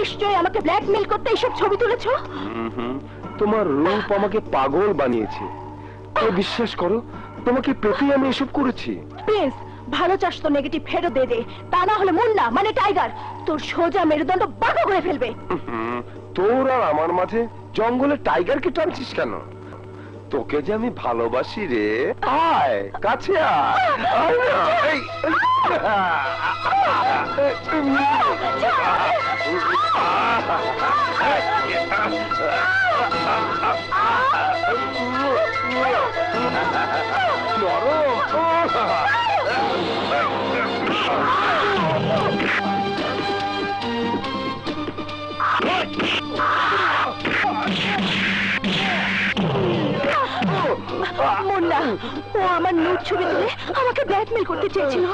নিশ্চয়ই আমাকে ব্ল্যাকমেইল করতে এইসব ছবি তুলেছো। তোমার রূপ আমাকে পাগল বানিয়েছে। তো বিশ্বাস করো, তোমাকে পেতে আমি এসব করেছি। প্রিন্স, ভালো চাস তো নেগেটিভ ফেরত দে দে, তা না হলে মুন্না মানে টাইগার তোর সোজা মেরুদণ্ড বাঁকা করে ফেলবে। তোর আর আমার মাঝে জঙ্গলে টাইগারকে টানছিস কেন? তোকে যে আমি ভালোবাসি রে। আয় কাছে আয়। আয় না। এই, মুন্না, ও আমার নুট ছবি তুলে আমাকে ব্ল্যাকমেইল করতে চেয়েছিল।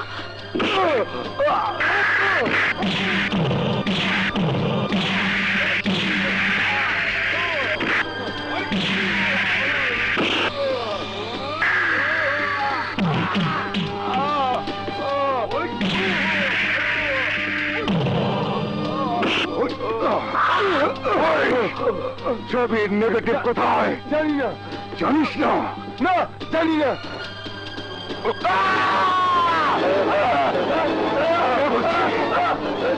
ছবির নেগেটিভ কোথায়? জানি না। জানিস না? না, জানি না।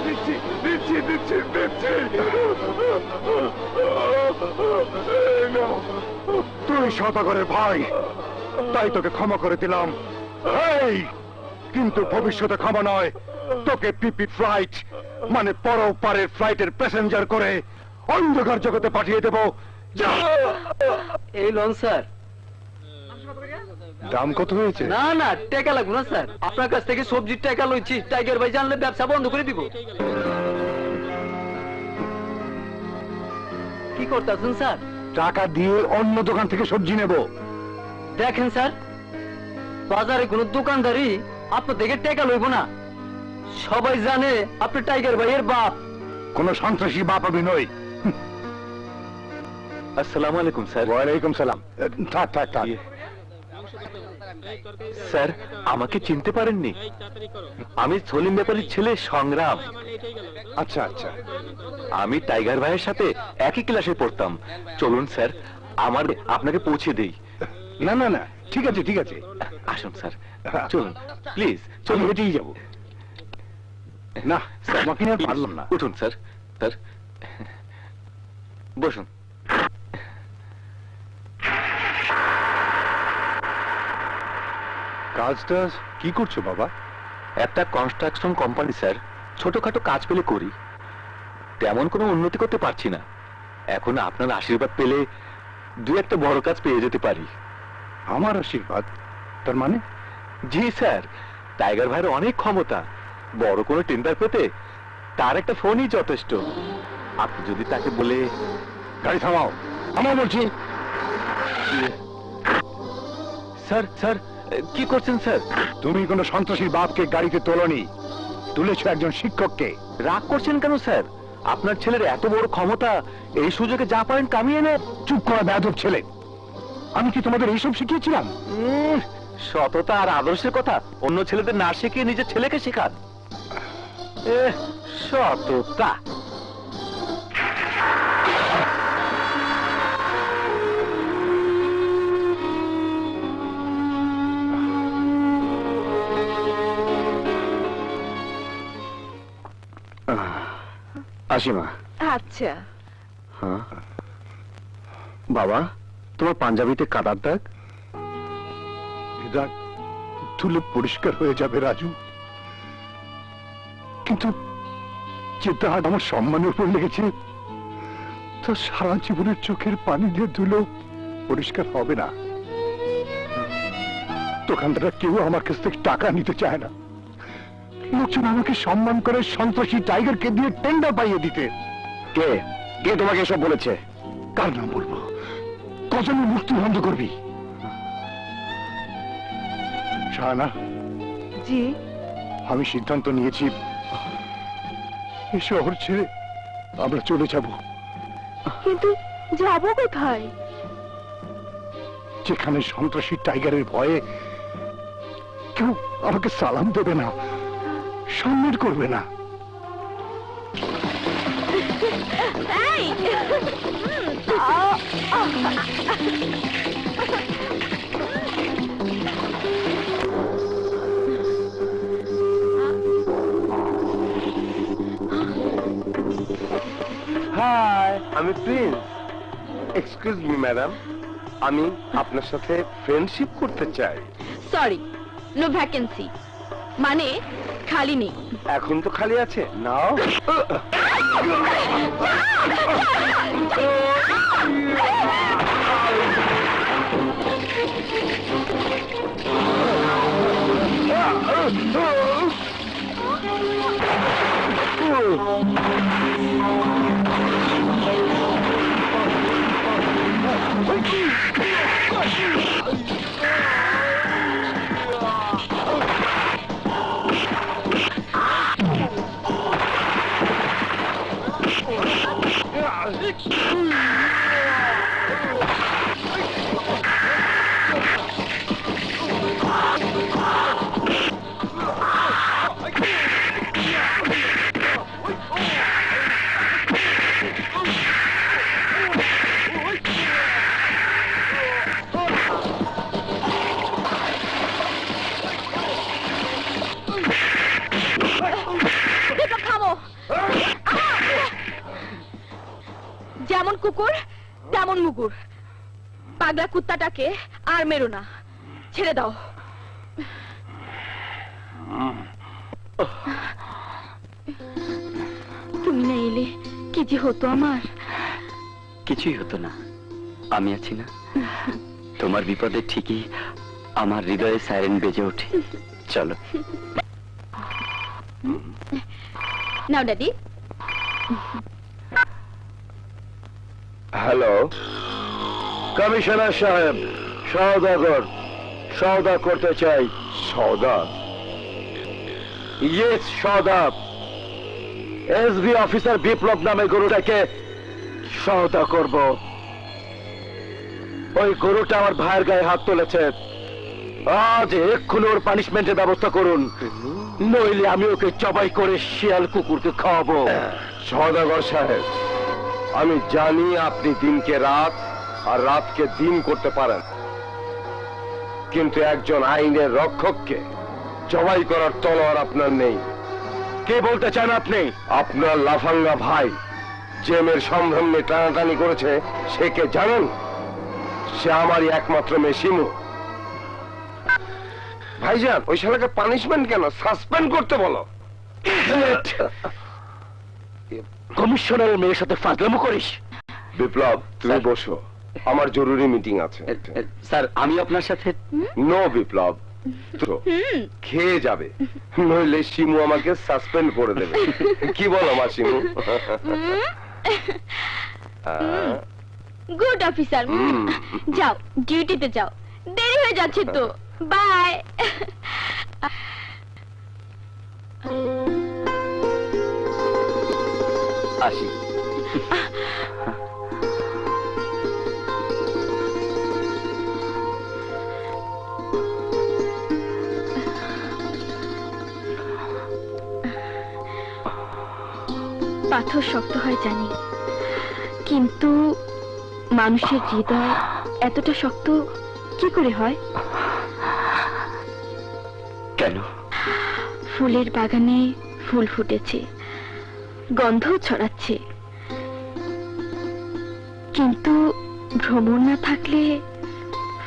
দিচ্ছি দিচ্ছি দিচ্ছি দিচ্ছি। তুই শতকরের ভাই, তাই তোকে ক্ষমা করে দিলাম। এই কিন্তু ভবিষ্যতে ক্ষমা নয়, তোকে পিপি ফ্লাইট মানে পরপারের ফ্লাইটের প্যাসেঞ্জার করে অন্ধকার জগতে পাঠিয়ে দেব। যা। এই লন স্যার। দাম কত হয়েছে? না না, টাকা লাগবে না স্যার, আপনার কাছ থেকে সবজির টাকা লইছি। টাইগার ভাই জানলে ব্যবসা বন্ধ করে দিব। কি করতেছেন স্যার? টাকা দিয়ে অন্য দোকান থেকে সবজি নেব। দেখেন স্যার, বাজারে কোনো দোকানদারি আপনার থেকে টাকা লইব না। সবাই জানে আপনি টাইগার ভাইয়ের বাপ। কোন সন্ত্রাসী বাপ আমি নই। আসসালামু আলাইকুম স্যার। ওয়ালাইকুম সালাম। থাক থাক থাক। স্যার, আমাকে চিনতে পারেননি? আমি সলিম ব্যাপারীর ছেলে সংগ্রাম। আচ্ছা আচ্ছা। আমি টাইগার ভাইয়ের সাথে একই ক্লাসে পড়তাম। চলুন স্যার, আমার আপনাকে পৌঁছে দেই। না না না, ঠিক আছে ঠিক আছে। আসুন স্যার, চলুন প্লিজ। চলো চলুন। হেঁটেই যাবো। না স্যার, তোমাকে নিয়ে আর পারলাম না। উঠুন স্যার। স্যার বসুন। কাজটা কি করছো বাবা? একটা কনস্ট্রাকশন কোম্পানি স্যার। ছোটখাটো কাজ পেলে করি, তেমন কোনো উন্নতি করতে পারছি না। এখন আপনার আশীর্বাদ পেলে দু একটা বড় কাজ পেয়ে যেতে পারি। আমার আশীর্বাদ? তার মানে? জি স্যার, টাইগার ভাইয়ের অনেক ক্ষমতা। বড় কোনো টেন্ডার পেতে তার একটা ফোনই যথেষ্ট। আপনি যদি তাকে বলে। গাড়ি থামাও, থামাও বলছি। স্যার স্যার, কি করছেন স্যার? তুমি কোনো সন্ত্রাসীর বাপকে গাড়িতে তোলনি, তুলেছো একজন শিক্ষককে। রাগ করছেন কেন স্যার? আপনার ছেলের এত বড় ক্ষমতা, এই সুযোগে যা পারেন কামিয়ে নেন। চুপ করা বেয়াদব ছেলে। আমি কি তোমাদের এইসব শিখিয়েছিলাম? সততা আর আদর্শের কথা অন্য ছেলেদের না শিখিয়ে নিজের ছেলেকে শেখান। সততা। আসিমা। আচ্ছা। হ্যাঁ বাবা, তোমার পাঞ্জাবিতে কাদার দাগ। দাগ ধুলে পরিষ্কার হয়ে যাবে রাজু, কিন্তু যে দাগ আমার সম্মানের উপর লেগেছে তা সারা জীবনের চোখের পানি দিয়ে ধুলেও পরিষ্কার হবে না। দোকানদাররা কেউ আমার কাছ থেকে টাকা নিতে চায় না। লোকজন আমাকে সম্মান করে সন্ত্রাসী টাইগারকে দিয়ে টেন্ডার পাইয়ে দিতে। কে কে তোমাকে এসব বলেছে? কার নাম বলবো? কজনের মুক্তি বন্ধ করবি? শাহানা, জি। আমি সিদ্ধান্ত নিয়েছি, এই শহর ছেড়ে আমরা চলে যাব। কিন্তু যাবো কোথায়? যেখানে সন্ত্রাসী টাইগারের ভয়ে কেউ আমাকে সালাম দেবে না, সম্মান করবে না। ইয়াম্মি। হাই, আমি প্রিন্স। এক্সকিউজ মি ম্যাডাম, আমি আপনার সাথে ফ্রেন্ডশিপ করতে চাই। সরি, নো ভ্যাকেন্সি, মানে খালি নেই। এখন তো খালি আছে, নাও। দীপক, থামো। যেমন কুকুর তেমন মুগুর। পাগলা কুত্তাটাকে আর মেরো না, ছেড়ে দাও। তুমি না এলে কি যে হতো আমার। কিছুই হতো না, আমি আছি না। তোমার বিপদে ঠিকই আমার হৃদয়ে সাইরেন বেজে ওঠে। চলো। নাও ড্যাডি। হ্যালো, কমিশনার সাহেব, সওদাগর, সওদা করতে চাই। সওদা? ইয়েস, সওদা। এসবি অফিসার বিপ্লব নামে গরুটাকে সওদা করব। ওই গরুটা আমার ভাইয়ের গায়ে হাত তুলেছে। আজ এক্ষুনি ওর পানিশমেন্টের ব্যবস্থা করুন, নইলে আমি ওকে জবাই করে শিয়াল কুকুরকে খাওয়াবো। সওদাগর সাহেব, আমি জানি আপনি দিনকে রাত আর রাতকে দিন করতে পারেন, কিন্তু একজন আইনের রক্ষককে জবাই করার তলোয়ার আপনার নেই। কে বলতে চান আপনি? আপনার লাফাঙ্গা ভাই যে মেয়ের সম্ভ্রম নিয়ে টানাটানি করেছে, সে কে জানেন? সে আমারই একমাত্র মেয়ে শিমু। ভাইজান, ওই শালাকে পানিশমেন্ট কেন, সাসপেন্ড করতে বলো। কমিশনারের মেয়ের সাথে ফাজলামো করিস? বিপ্লব, তুমি স্যার। বসো, আমার জরুরি মিটিং আছে। স্যার, আমি আপনার সাথে। নো বিপ্লব, তো খেয়ে যাবে, নইলে শিমু আমাকে সাসপেন্ড করে দেবে। কি বলো মা শিমু? গুড অফিসার, যাও ডিউটিতে যাও, দেরি হয়ে যাচ্ছে তো। বাই। আসি। পাথর শক্ত হয় জানি, কিন্তু মানুষের হৃদয় এতটা শক্ত কি করে হয়? কেন? ফুলের বাগানে ফুল ফুটেছে, গন্ধ ছড়াচ্ছে, কিন্তু ভ্রমণ না থাকলে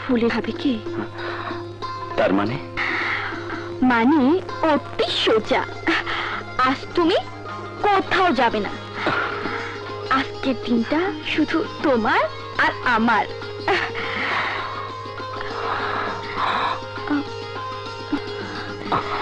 ফুলে খাবে কি? তার মানে? মানে অতি সোজা, আজ তুমি কোথাও যাবে না। আজকের দিনটা শুধু তোমার আর আমার।